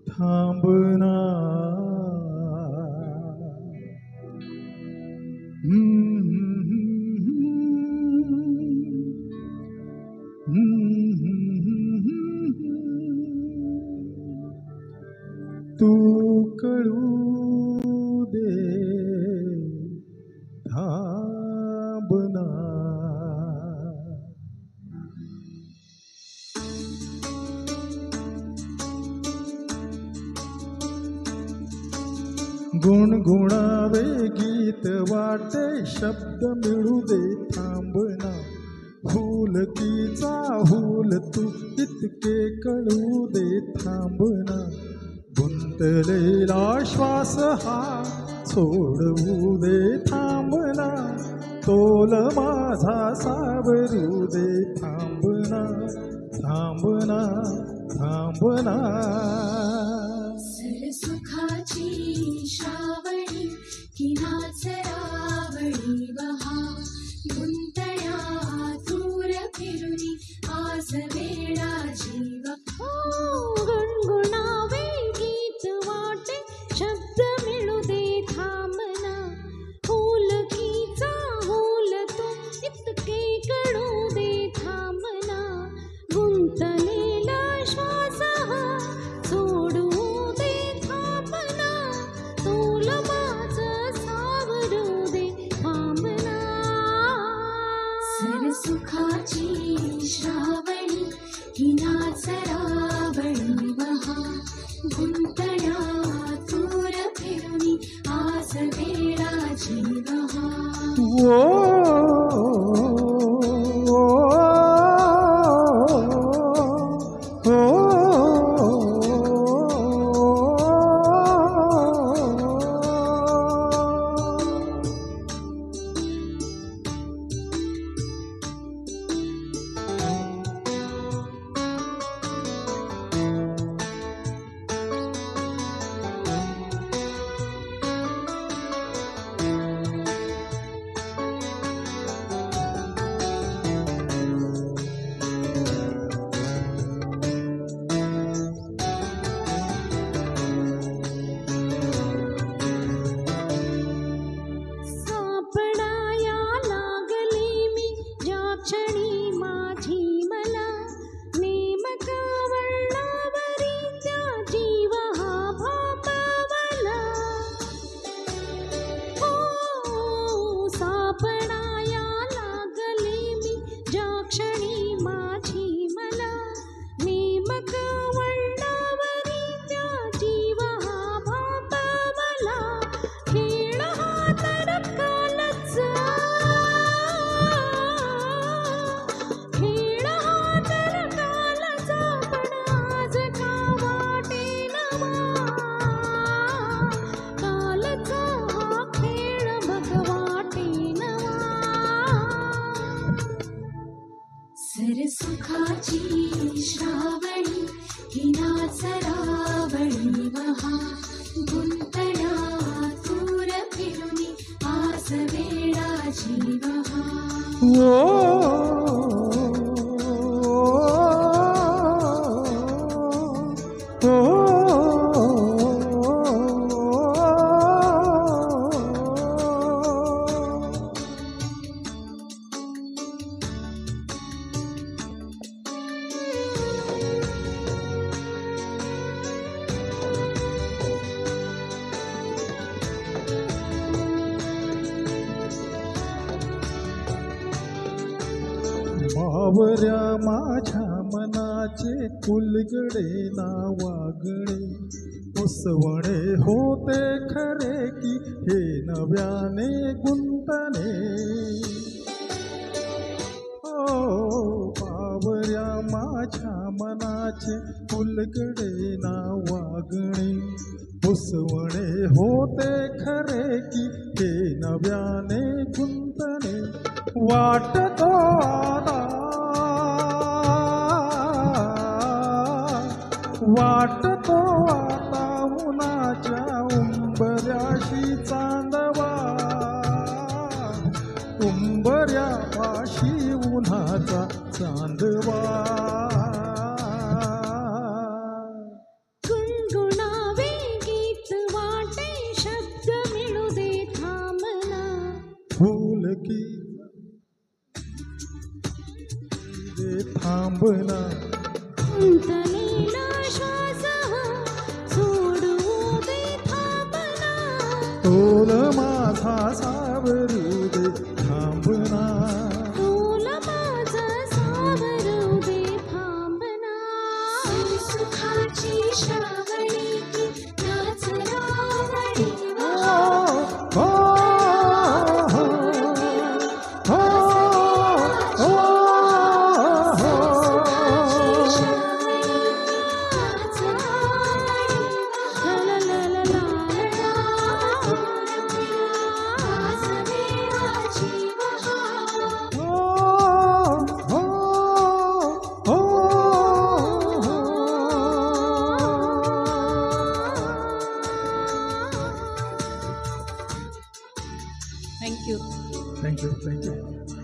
थांबना तू कळू दे थांबना गुणगुणावे गीत वाटे शब्द मिळू दे थांबना हुलकीचा हुल तू इतके कळू दे थांबना गुंतलेला श्वास हा सोडवू दे थांबना तोल माझा सावरू दे थांबना थांबना थांबना सुखाची श्रावणी किनाच रावळी बहा गुंतळ्या दूर फिरुनी आज वेडा जीव गुणगुणावे गीत वाटे शब्द मिळू दे थांबना हुलकीचा हुल तू इतके कळू दे थांबना गुंतलेला श्वास हा सोडू सुखाची श्रावणी किनाच रावळी बहा गुंतळ्या दूर फिरुनी आज वेडा जीव सुखाची श्रावणी किनाच रावळी बहा गुंतळ्या दूर फिरुनी आज वेडा जीव मावऱ्या माझ्या मनाचे कुलगडे ना वागणे उसवणे होते खरे की हे नव्याने गुंतणे मावऱ्या माझ्या मनाचे कुलगडे ना वागणे उसवणे होते खरे की हे नव्याने गुंतणे वाटतो आता वाटतो आता उन्हाच्या उंबऱ्याशी चांदवा फूल की दे थांबना गुंतलेला श्वास हा सोडू दे थांबना तोल माझा सावरू दे थांबना तोल माझा सावरू दे थांबना सुखाची श्रावणी नाच रावणी हो, हो, हो, हो, हो. Thank you Thank you.